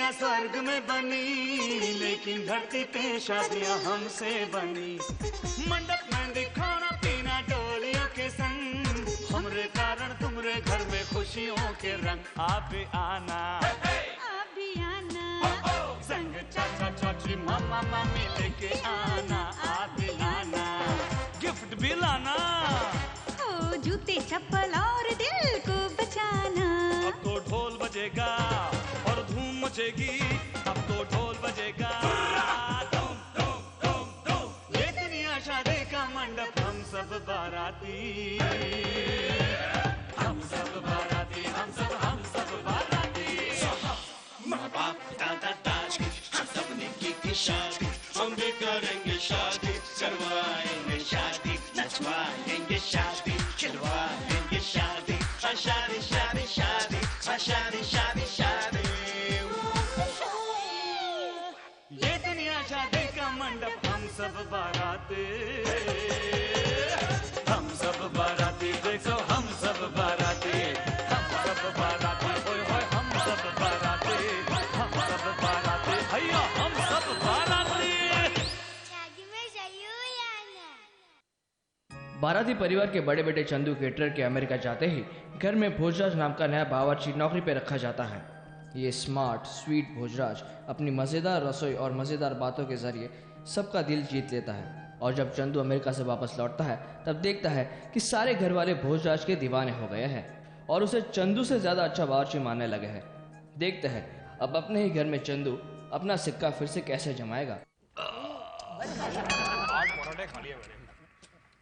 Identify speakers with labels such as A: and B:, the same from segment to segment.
A: दुनिया स्वर्ग में बनी, लेकिन धरती पे शादियां हमसे बनी। मंडप में दिखाना पीना डोलियों के संग, हमरे कारण तुमरे घर में खुशियों के रंग। आप भी आना,
B: आप भी आना,
A: संग चाचा चाची मामा मामी लेके आना। आप भी आना, गिफ्ट भी लाना,
B: ओ जूते चप्पल और दिल को बचाना।
A: अब तो ढोल बजेगा और धूम मचेगी, अब तो ढोल बजेगा। धूम धूम धूम धूम, ये दुनिया शादी का मंडप, हम सब बाराती, हम सब बाराती, हम सब बाराती।
C: माँ बाप दादा दाज की हम सब ने की शादी, हम भी करेंगे शादी, करवाएंगे शादी, नचवाएंगे शादी, खिलवाएंगे शादी, शादी शादी शादी, शादी शादी शादी।
A: ये दुनिया शादी का मंडप, हम सब बाराती, हम सब बाराती। देखो हम सब बाराती, हम सब बाराती, होय होय हम सब बाराती, हम सब बाराती, भैया हम सब बाराती।
D: शादी में जरूर आना।
E: बाराती परिवार के बड़े बेटे चंदू केटरर के अमेरिका जाते ही घर में भोजराज नाम का नया बावर्ची नौकरी पे रखा जाता है। ये स्मार्ट स्वीट भोजराज अपनी मज़ेदार रसोई और मज़ेदार बातों के जरिए सबका दिल जीत लेता है। और जब चंदू अमेरिका से वापस लौटता है तब देखता है कि सारे घर वाले भोजराज के दीवाने हो गए हैं और उसे चंदू से ज़्यादा अच्छा बावर्ची मानने लगे हैं। देखते हैं अब अपने ही घर में चंदू अपना सिक्का फिर से कैसे जमाएगा।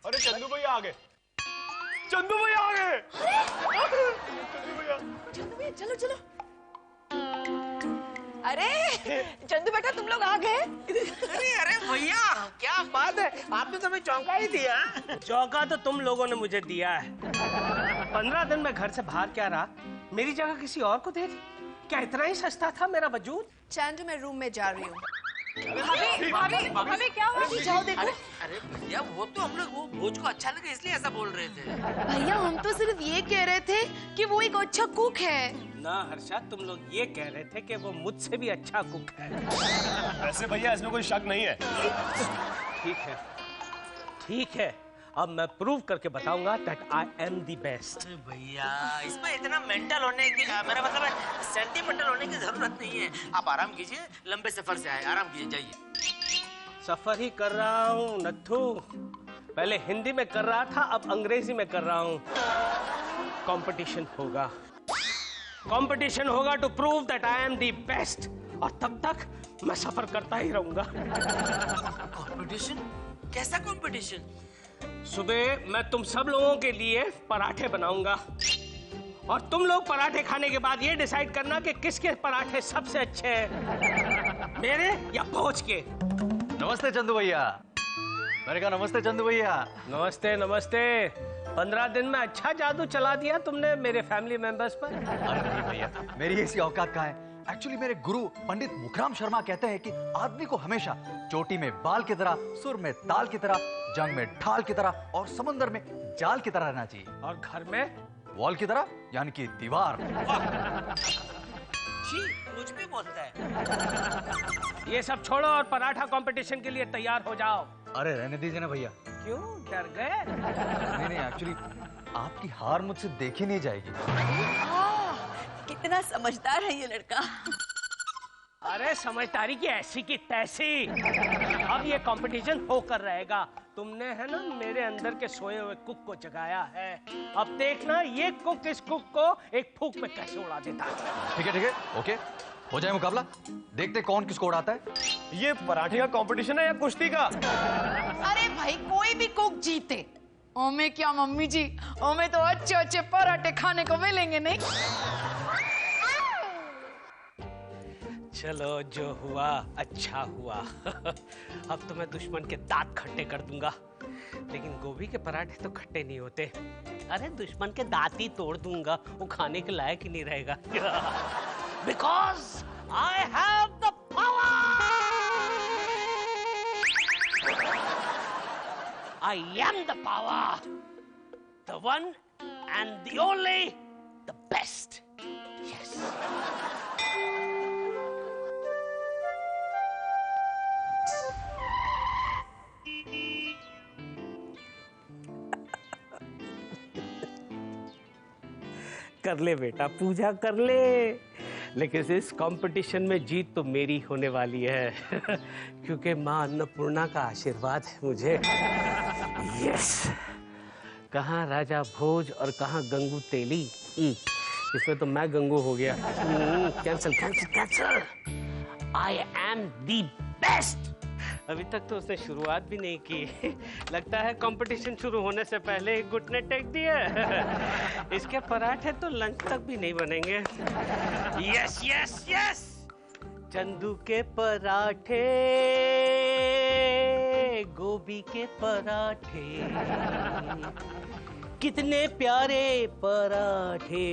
F: अरे चंदू भैया आ गए, चंदू भैया आ गए।
G: चंदू भैया चलो चलो। अरे चंदू बेटा तुम लोग आ गए।
H: अरे अरे भैया क्या बात है, आपने तो हमें चौंका ही दिया।
I: चौंका तो तुम लोगों ने मुझे दिया है। 15 दिन में घर से बाहर क्या रहा, मेरी जगह किसी और को दे दी। क्या इतना ही सस्ता था मेरा वजूद?
G: चंदू मैं रूम में जा रही हूँ।
H: भाभी
G: क्या हुआ? जाओ देखो।
H: अरे भैया वो तो हम लोग वो भोज को अच्छा लगे इसलिए ऐसा बोल रहे थे।
G: भैया हम तो सिर्फ ये कह रहे थे कि वो एक अच्छा कुक है।
I: ना हर्षा, तुम लोग ये कह रहे थे कि वो मुझसे भी अच्छा कुक है।
F: वैसे भैया इसमें कोई शक नहीं है।
I: ठीक है ठीक है, अब मैं प्रूव करके बताऊंगा that I am the best.
H: अरे भैया इसमें इतना मेंटल होने की, मेरा मतलब है सेंटिमेंटल होने की जरूरत नहीं है। आप आराम कीजिए, लंबे सफर से आए, आराम कीजिए, जाइए।
I: सफर ही कर रहा हूँ नत्थू, पहले हिंदी में कर रहा था अब अंग्रेजी में कर रहा हूँ। कंपटीशन होगा, कंपटीशन होगा to prove that I am the best, और तब तक मैं सफर करता ही रहूंगा।
H: कंपटीशन? कैसा कंपटीशन?
I: सुबह मैं तुम सब लोगों के लिए पराठे बनाऊंगा और तुम लोग पराठे खाने के बाद ये डिसाइड करना कि किसके पराठे सबसे अच्छे हैं, मेरे या भोज के।
J: नमस्ते चंदू भैया। मैंने कहा नमस्ते चंदू भैया।
I: नमस्ते नमस्ते। 15 दिन में अच्छा जादू चला दिया तुमने मेरे फैमिली मेंबर्स पर।
J: अरे नहीं भैया, मेरी ऐसी औकात कहाँ है। एक्चुअली मेरे गुरु पंडित मुखराम शर्मा कहते हैं कि आदमी को हमेशा चोटी में बाल की तरह, सुर में ताल की तरह, जंग में ढाल की तरह और समंदर में जाल की तरह रहना चाहिए।
I: और घर में
J: वॉल की तरह, यानी कि दीवार।
H: जी कुछ भी बोलता है।
I: ये सब छोड़ो और पराठा कंपटीशन के लिए तैयार हो जाओ।
J: अरे रहने दीजिए ना भैया।
I: क्यों, डर गए?
J: नहीं एक्चुअली आपकी हार मुझसे देखी नहीं जाएगी।
G: कितना समझदार है ये लड़का।
I: अरे समझदारी की ऐसी की तैसी। अब ये कंपटीशन होकर रहेगा। तुमने है ना मेरे अंदर के सोए हुए कुक को जगाया है। अब देखना ये कुक इस कुक को एक फूंक में कैसे उड़ा देता है।
J: ठीक है ओके, हो जाए मुकाबला। देखते कौन किसको उड़ाता है।
F: ये पराठे का कंपटीशन है या कुश्ती का?
G: अरे भाई कोई भी कुक जीते। ओमे क्या मम्मी जी, ओमे तो अच्छे अच्छे पराठे खाने को मिलेंगे नहीं।
I: चलो जो हुआ अच्छा हुआ। अब तो मैं दुश्मन के दांत खट्टे कर दूंगा, लेकिन गोभी के पराठे तो खट्टे नहीं होते। अरे दुश्मन के दांत ही तोड़ दूंगा, वो खाने के लायक ही नहीं रहेगा। Because I have the power. I am the power, the one and the only, the best. Yes. कर ले बेटा, पूजा कर ले। लेकिन इस कंपटीशन में जीत तो मेरी होने वाली है क्योंकि माँ अन्नपूर्णा का आशीर्वाद है मुझे। यस। कहाँ राजा भोज और कहाँ गंगू तेली। इसमें तो मैं गंगू हो गया। Cancel cancel cancel. I am the best. अभी तक तो उसने शुरुआत भी नहीं की। लगता है कंपटीशन शुरू होने से पहले ही घुटने टेक दिए। इसके पराठे तो लंच तक भी नहीं बनेंगे। Yes yes yes. चंदू के पराठे, गोभी के पराठे, कितने प्यारे पराठे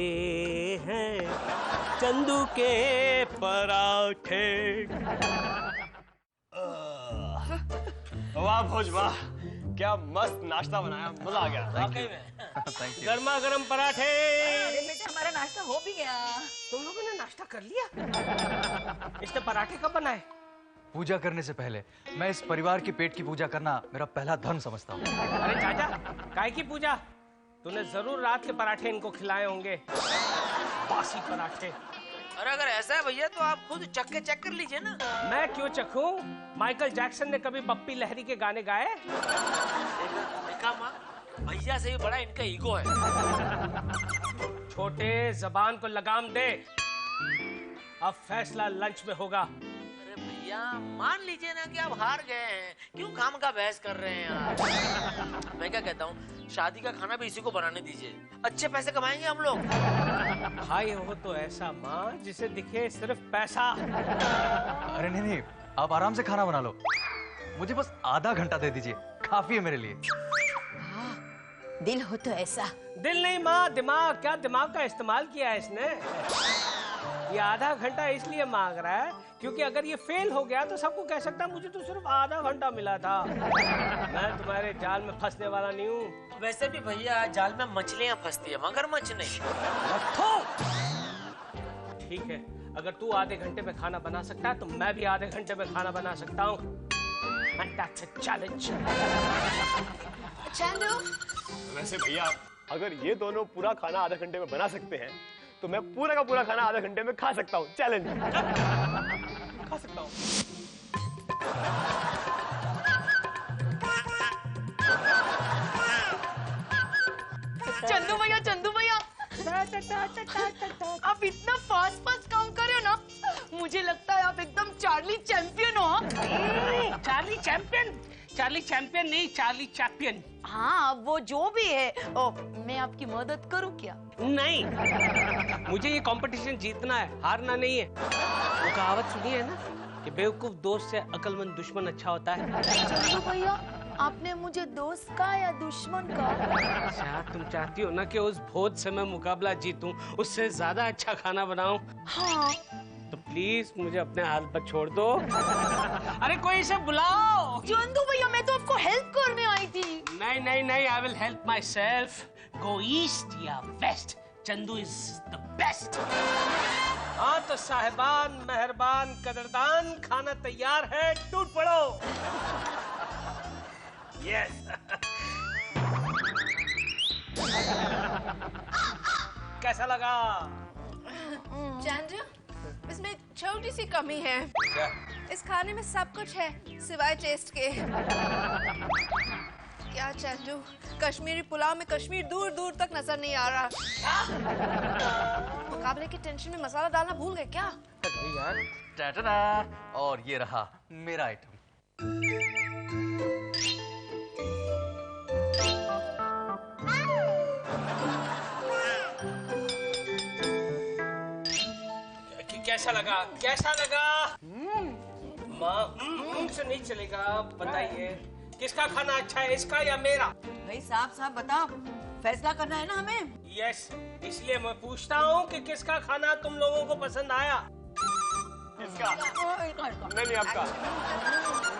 I: हैं चंदू के पराठे।
F: वाह भोज वाह, क्या मस्त नाश्ता बनाया, मजा आ गया।
H: वाकई में
I: गर्मा गर्म पराठे।
G: अरे बेटा हमारा नाश्ता हो भी गया।
I: तुम लोगों ने नाश्ता कर लिया? इसने पराठे कब बनाए?
J: पूजा करने से पहले मैं इस परिवार के पेट की पूजा करना मेरा पहला धर्म समझता हूँ।
I: अरे चाचा, काय की पूजा? तूने जरूर रात के पराठे इनको खिलाए होंगे, बासी पराठे।
H: अरे अगर ऐसा है भैया तो आप खुद चख के चेक कर लीजिए ना।
I: मैं क्यों चखूं? माइकल जैक्सन ने कभी बप्पी लहरी के गाने गाए?
H: देखा माँ, भैया से भी बड़ा इनका ईगो है।
I: छोटे, जबान को लगाम दे। अब फैसला लंच में होगा।
H: अरे भैया मान लीजिए ना कि आप हार गए हैं, क्यों खाम का बहस कर रहे हैं आप? मैं क्या कहता हूँ, शादी का खाना भी इसी को बनाने दीजिए, अच्छे पैसे कमाएंगे हम लोग।
I: भाई हो तो ऐसा माँ जिसे दिखे सिर्फ पैसा।
J: अरे नहीं नहीं, आप आराम से खाना बना लो, मुझे बस आधा घंटा दे दीजिए, काफी है मेरे लिए।
G: दिल हो तो ऐसा।
I: दिल नहीं माँ, दिमाग। क्या दिमाग का इस्तेमाल किया है इसने? ये आधा घंटा इसलिए मांग रहा है क्योंकि अगर ये फेल हो गया तो सबको कह सकता है मुझे तो सिर्फ आधा घंटा मिला था। मैं तुम्हारे जाल में फंसने वाला नहीं हूँ।
H: वैसे भी भैया जाल में मछलियाँ फंसती है, मगरमच्छ नहीं।
I: ठीक है, अगर तू आधे घंटे में खाना बना सकता है तो मैं भी आधे घंटे में खाना बना सकता हूँ। And that's a challenge.
G: Chandu,
F: वैसे भैया अगर ये दोनों पूरा खाना आधे घंटे में बना सकते हैं तो मैं पूरा का पूरा खाना आधे घंटे में खा सकता हूँ। चैलेंज। खा सकता हूँ।
G: चंदू भैया, चंदू भैया, आप इतना फास्ट फास्ट काम कर रहे हो ना, मुझे लगता है आप एकदम चार्ली चैंपियन हो।
I: Charlie champion? चार्ली चैंपियन नहीं, चार्ली चैंपियन।
G: हाँ वो जो भी है। ओ, मैं आपकी मदद करूं क्या?
I: नहीं, मुझे ये कंपटीशन जीतना है, हारना नहीं है। वो कहावत सुनी है ना कि बेवकूफ दोस्त से अक्लमंद दुश्मन अच्छा होता है।
G: चंदू भैया, आपने मुझे दोस्त का या दुश्मन का?
I: अच्छा, तुम चाहती हो ना कि उस भोज से मैं मुकाबला जीतूं, उससे ज्यादा अच्छा खाना बनाऊं?
G: हाँ।
I: तो प्लीज मुझे अपने हाल पर छोड़ दो। अरे कोई इसे बुलाओ।
G: चंदू भैया, मैं तो आपको हेल्प करने आई थी।
I: नहीं नहीं नहीं, I will help myself. Go east या west, Chandu is the best. हाँ तो साहिबान, मेहरबान, कदरदान, खाना तैयार है, टूट पड़ो। यस। कैसा लगा?
K: चंद्र, इसमें छोटी सी कमी है।
J: क्या?
K: इस खाने में सब कुछ है सिवाय टेस्ट के। क्या चंदू, कश्मीरी पुलाव में कश्मीर दूर दूर तक नजर नहीं आ रहा। मुकाबले की टेंशन में मसाला डालना भूल गए क्या?
J: यार, टाटा। और ये रहा मेरा आइटम।
I: कैसा लगा? कैसा लगा? माँ से नहीं चलेगा, बताइए किसका खाना अच्छा है, इसका या मेरा?
G: भाई साहब साहब बताओ, फैसला करना है ना हमें।
I: यस, इसलिए मैं पूछता हूँ कि किसका खाना तुम लोगों को पसंद आया?
F: इसका? नहीं आपका,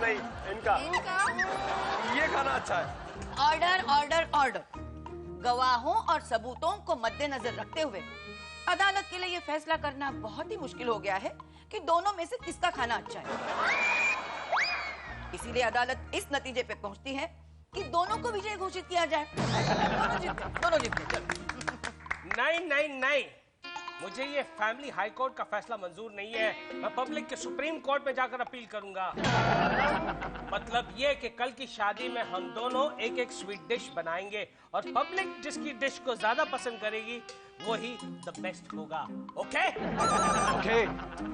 F: नहीं इनका। ये खाना अच्छा है।
G: Order order order. गवाहों और सबूतों को मद्देनजर रखते हुए अदालत के लिए ये फैसला करना बहुत ही मुश्किल हो गया है कि दोनों में से किसका खाना अच्छा है। इसीलिए अदालत इस नतीजे पे पहुंचती है कि दोनों को विजयी घोषित किया जाए। दोनों जीते, दोनों जीते।
I: नहीं नहीं नहीं, मुझे ये फैमिली हाई कोर्ट का फैसला मंजूर नहीं है। मैं पब्लिक के सुप्रीम कोर्ट में जाकर अपील करूंगा। मतलब ये कि कल की शादी में हम दोनों एक एक स्वीट डिश बनाएंगे और पब्लिक जिसकी डिश को ज्यादा पसंद करेगी वही द बेस्ट होगा। Okay
F: okay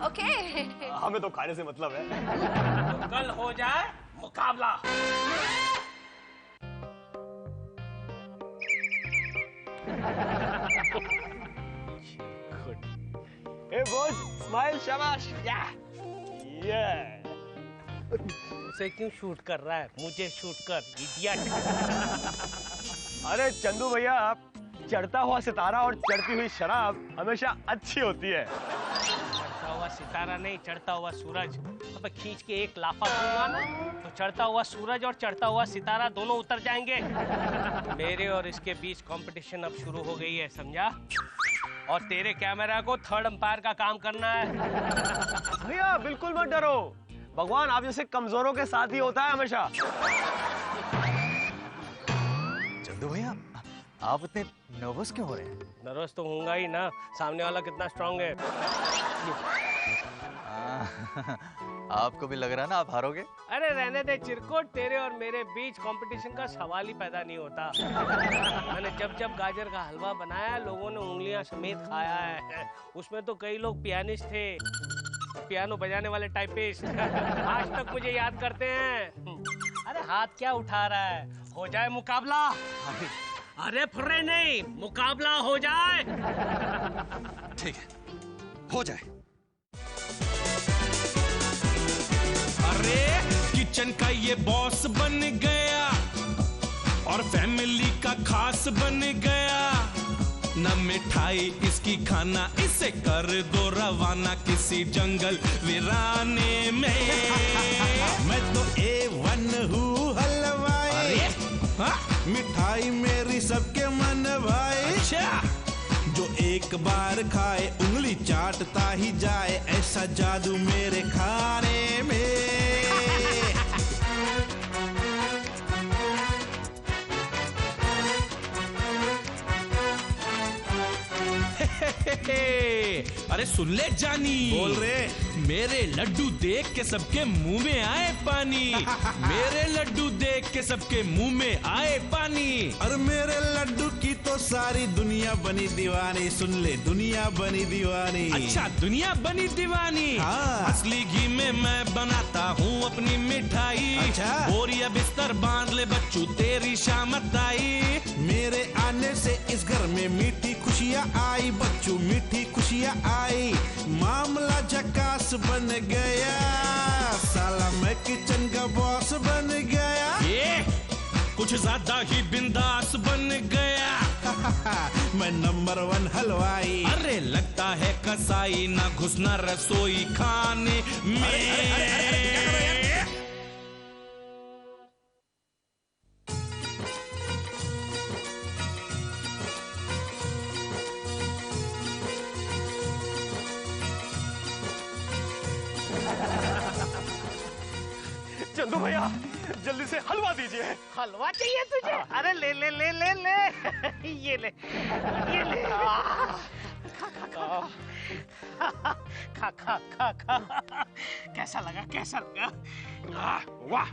K: okay.
F: हमें तो खाने से मतलब है।
I: तो कल हो जाए मुकाबला।
F: ए बोझ, स्माइल, शाबाश। ये
I: उसे क्यों शूट कर रहा है? मुझे शूट कर, इडियट।
F: अरे चंदू भैया, आप चढ़ता हुआ सितारा और चढ़ती हुई शराब हमेशा अच्छी होती है।
I: चढ़ता हुआ सितारा नहीं, चढ़ता हुआ सूरज। अब खींच के एक लाफा दूंगा ना तो चढ़ता हुआ सूरज और चढ़ता हुआ सितारा दोनों उतर जाएंगे। मेरे और इसके बीच कंपटीशन अब शुरू हो गई है, समझा? और तेरे कैमरा को थर्ड अंपायर का काम करना है।
F: भैया बिल्कुल मत डरो, भगवान आप जैसे कमजोरों के साथ ही होता है हमेशा।
J: चंदू भैया, आप इतने नर्वस क्यों हो रहे हैं?
I: नर्वस तो होऊंगा ही ना, सामने वाला कितना स्ट्रांग है।
J: आपको भी लग रहा है ना आप हारोगे?
I: अरे रहने दे चिरकुट, तेरे और मेरे बीच कंपटीशन का सवाल ही पैदा नहीं होता। मैंने जब जब गाजर का हलवा बनाया लोगों ने उंगलियां समेत खाया है। उसमें तो कई लोग पियानिस्ट थे, पियानो बजाने वाले टाइपिस्ट। आज तक मुझे याद करते हैं। अरे हाथ क्या उठा रहा है? हो जाए मुकाबला। अरे फुर्रे नहीं, मुकाबला हो जाए।
C: ठीक है, हो जाए।
L: अरे किचन का ये बॉस बन गया और फैमिली का खास बन गया। न मिठाई इसकी खाना, इसे कर दो रवाना किसी जंगल वीराने में।
C: मैं तो A1 हूँ हलवाई। मिठाई मेरी सबके मन भाई।
L: अच्छा,
C: जो एक बार खाए उंगली चाटता ही जाए, ऐसा जादू मेरे खाने में।
L: अरे सुन ले जानी,
C: बोल रे।
L: मेरे लड्डू देख के सबके मुंह में आए पानी। मेरे लड्डू देख के सबके मुंह में आए पानी।
C: और मेरे लड्डू की तो सारी दुनिया बनी दीवानी। सुन ले, दुनिया बनी दीवानी।
L: अच्छा, दुनिया बनी दीवानी।
C: हाँ।
L: असली घी में मैं बनाता हूँ अपनी मिठाई।
C: अच्छा।
L: बोरिया बिस्तर बांध ले बच्चू, तेरी शामत आई।
C: मेरे आने से इस घर में मीठी खुशियाँ आई बच्चू, मीठी खुशियाँ आई। मामला झकास बन गया, साला मैं किचन का बॉस बन गया।
L: ये कुछ ज्यादा ही बिंदास बन गया।
C: मैं नंबर 1 हलवाई।
L: अरे लगता है कसाई, ना घुसना रसोई खाने में।
C: अरे,
F: चंदू भैया जल्दी से हलवा दीजिए।
I: हलवा चाहिए तुझे? अरे ले ले ले ले ले। ये ले, ये ले। खा खा खा खा खा खा खा। कैसा लगा, कैसा लगा?
F: वाह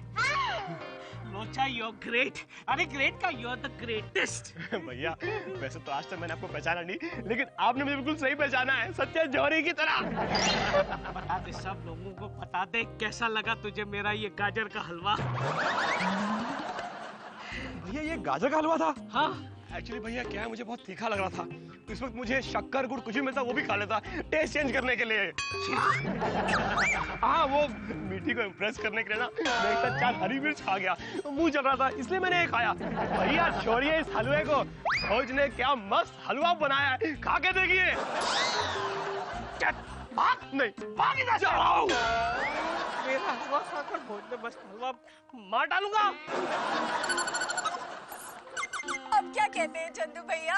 I: लोचा, यू ग्रेट। अरे ग्रेट का, यू आर द ग्रेटेस्ट।
F: भैया वैसे तो आज तक मैंने आपको पहचाना नहीं, लेकिन आपने मुझे बिल्कुल सही पहचाना है, सत्य जौहरी की तरह।
I: बता दे, सब लोगों को बता दे, कैसा लगा तुझे मेरा ये गाजर का हलवा?
F: भैया ये गाजर का हलवा था?
I: हाँ
F: एक्चुअली भैया क्या है, मुझे बहुत तीखा लग रहा था तो इस वक्त मुझे शक्कर गुड़ कुछ भी मिलता वो भी खा लेता, टेस्ट चेंज करने के लिए। हाँ, वो मीठी को इम्प्रेस करने के लिए ना मैं एक साथ 4 हरी मिर्च खा गया, मुंह जल रहा था इसलिए मैंने ये खाया। भैया छोड़िए इस हलवे को, भोज ने क्या मस्त हलवा बनाया है, खा के देखिए। भाग नहीं, भाग इधर से।
I: मेरा हलवा खाकर भोज ने मस्त हलवा मार डालूंगा।
M: अब क्या कहते हैं चंदू भैया,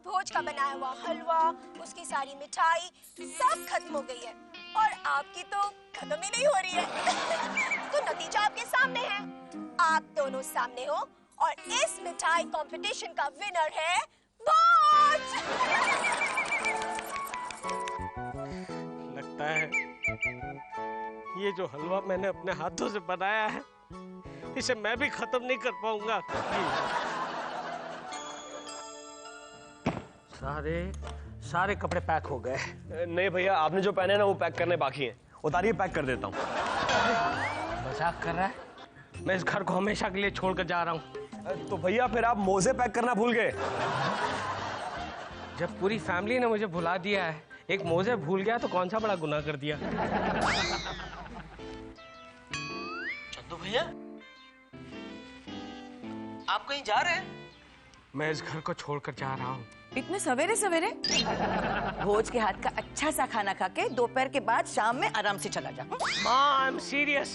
M: भोज का बनाया हुआ हलवा, उसकी सारी मिठाई सब खत्म हो गई है और आपकी तो खत्म ही नहीं हो रही है। तो नतीजा आपके सामने है, आप दोनों सामने हो और इस मिठाई कंपटीशन का विनर है भोज। मच।
I: लगता है ये जो हलवा मैंने अपने हाथों से बनाया है इसे मैं भी खत्म नहीं कर पाऊंगा। सारे कपड़े पैक हो गए।
F: नहीं भैया, आपने जो पहने ना वो पैक करने बाकी हैं। उतारिए, पैक कर देता हूँ।
I: मजाक कर रहा है? मैं इस घर को हमेशा के लिए छोड़कर जा रहा हूँ।
F: तो भैया फिर आप मोजे पैक करना भूल गए?
I: जब पूरी फैमिली ने मुझे भुला दिया है, एक मोजे भूल गया तो कौन सा बड़ा गुनाह कर दिया।
H: चंदू भैया, आप कहीं जा रहे हैं?
I: मैं इस घर को छोड़कर जा रहा हूँ।
G: इतने सवेरे सवेरे? भोज के हाथ का अच्छा सा खाना खा के दोपहर के बाद शाम में आराम से चला जा।
I: माँ, आई एम सीरियस।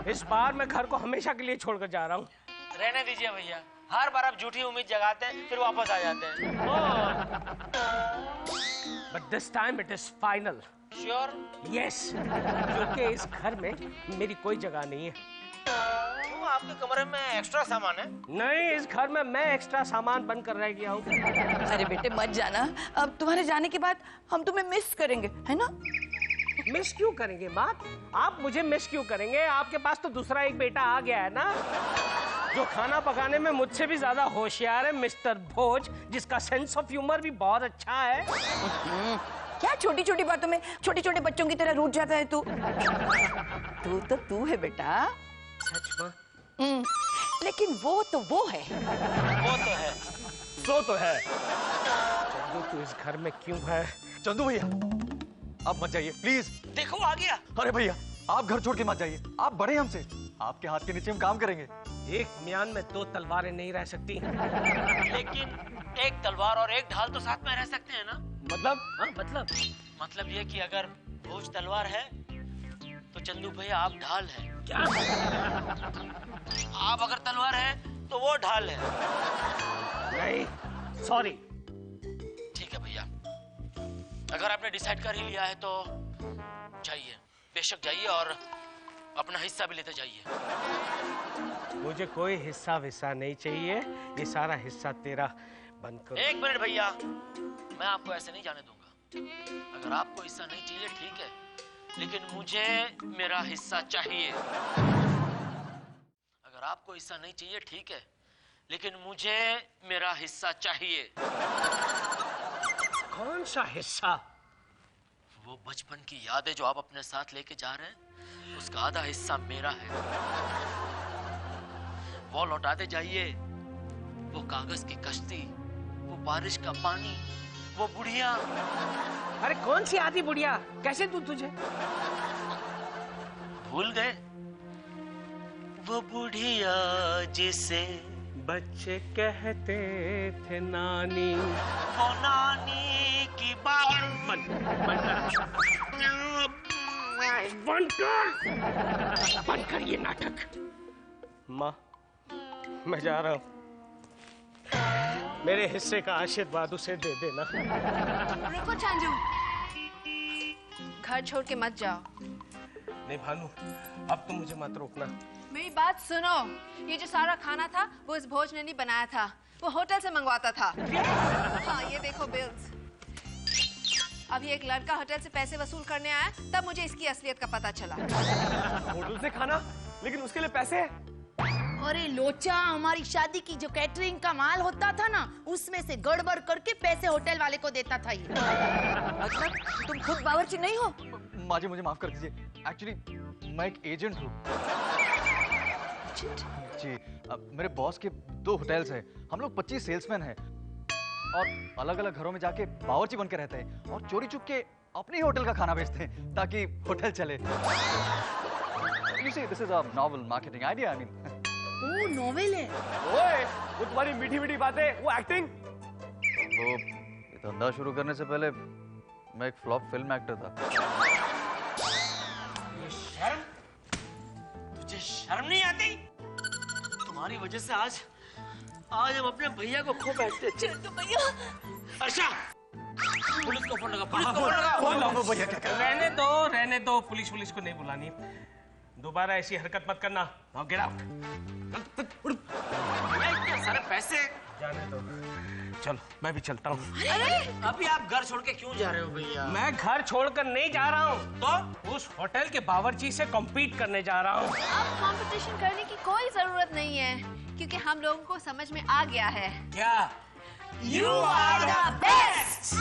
I: इस बार मैं घर को हमेशा के लिए छोड़कर जा रहा हूँ।
H: रहने दीजिए भैया, हर बार आप झूठी उम्मीद जगाते हैं फिर वापस आ जाते हैं।
I: But this time it is final.
H: Sure?
I: Yes, क्योंकि इस घर में मेरी कोई जगह नहीं है।
H: तो आपके कमरे में एक्स्ट्रा सामान है?
I: नहीं, इस घर में मैं एक्स्ट्रा सामान बनकर रह गया हूँ।
G: अरे बेटे मत जाना, अब तुम्हारे जाने के बाद हम तुम्हें मिस करेंगे, है ना?
I: मिस क्यों करेंगे माँ? आप मुझे मिस क्यों करेंगे? आपके पास तो दूसरा एक बेटा आ गया है ना, जो खाना पकाने में मुझसे भी ज्यादा होशियार है, मिस्टर भोज, जिसका सेंस ऑफ ह्यूमर भी बहुत अच्छा है।
G: क्या छोटी छोटी बातों में छोटे छोटे बच्चों की तरह रूठ जाता है तू? तू तो तू है बेटा।
I: सच माँ?
G: लेकिन वो तो वो है।
H: वो तो है।
F: सो तो है।
I: चंदू, तू इस घर में क्यों है?
J: चंदू भैया, आप मत जाइए प्लीज।
H: देखो आ गया।
J: अरे भैया, आप घर छोड़ के मत जाइए, आप बड़े हैं हमसे, आपके हाथ के नीचे हम काम करेंगे।
I: एक म्यान में दो तलवारें नहीं रह सकती।
H: लेकिन एक तलवार और एक ढाल तो साथ में रह सकते हैं ना?
F: मतलब?
H: हाँ, मतलब ये कि अगर भोज तलवार है तो चंदू भैया आप ढाल है। क्या? आप अगर तलवार है तो वो ढाल है।
I: नहीं, सॉरी।
H: ठीक है भैया, अगर आपने डिसाइड कर ही लिया है तो जाइए, बेशक जाइए और अपना हिस्सा भी लेते जाइए।
I: मुझे कोई हिस्सा विस्सा नहीं चाहिए, ये सारा हिस्सा तेरा। बंद करो।
H: एक मिनट भैया, मैं आपको ऐसे नहीं जाने दूंगा। अगर आपको हिस्सा नहीं चाहिए ठीक है, लेकिन मुझे मेरा हिस्सा चाहिए। अगर आपको हिस्सा नहीं चाहिए ठीक है, लेकिन मुझे मेरा हिस्सा चाहिए।
I: कौन सा हिस्सा?
H: वो बचपन की यादें जो आप अपने साथ लेके जा रहे हैं, उसका आधा हिस्सा मेरा है। वो लौटाते जाइए, वो कागज की कश्ती, वो बारिश का पानी, वो बुढ़िया।
I: अरे कौन सी आधी बुढ़िया? कैसे दूं तुझे?
H: भूल गए? वो बुढ़िया जिसे
I: बच्चे कहते थे नानी,
H: वो नानी की बात।
I: बंद कर ये नाटक। माँ, मैं जा रहा हूँ, मेरे हिस्से का आशीर्वाद उसे दे देना।
K: रुको चंदू, घर छोड़ के मत जाओ।
I: नहीं भानु, अब तुम मुझे मत रोकना।
K: मेरी बात सुनो, ये जो सारा खाना था वो इस भोज ने नहीं बनाया था, वो होटल से मंगवाता था। हाँ, ये देखो बिल्स। अभी एक लड़का होटल से पैसे वसूल करने आया, तब मुझे इसकी असलियत का पता चला।
F: होटल से खाना, लेकिन उसके लिए पैसे?
N: अरे लोचा, हमारी शादी की जो कैटरिंग का माल होता था ना, उसमें से गड़बड़ करके पैसे होटल वाले को देता था ये।
G: मतलब तुम खुद बावर्ची नहीं हो?
J: माँ जी, मुझे माफ कर दीजिए, एक्चुअली मैं एक एजेंट हूँ। जी, मेरे बॉस के 2 होटल्स हैं, हम लोग 25 सेल्समैन हैं और अलग अलग घरों में जाके बावर्ची बनकर रहते हैं और चोरी छुप के अपने ही होटल का खाना बेचते हैं ताकि होटल चले। You see, this is a novel marketing idea, I mean.
N: ओ, नॉवेल है।
F: ओए, वो तुम्हारी मीठी मीठी बातें, वो एक्टिंग।
J: वो ये धंधा शुरू करने से पहले मैं एक फ्लॉप फिल्म एक्टर था।
H: शर्म? तुझे शर्म नहीं आती? तुम्हारी वजह से आज हम अपने भैया को खो बैठते।
N: चंदू भैया।
H: अर्षा, पुलिस को फोन लगा, पुलिस को फोन लगा।
I: रहने दो, पुलिस को नहीं बुलानी। दोबारा ऐसी हरकत मत करना। Now get out.
H: सारे पैसे
I: जाने दो, चलो मैं भी चलता हूँ।
H: अरे अभी आप घर छोड़ के क्यों जा रहे हो भैया?
I: मैं घर छोड़कर नहीं जा रहा हूँ, तो उस होटल के बावर्ची से कॉम्पीट करने जा रहा हूँ।
K: अब कंपटीशन करने की कोई जरूरत नहीं है, क्योंकि हम लोगों को समझ में आ गया है।
H: क्या?
K: You are the best!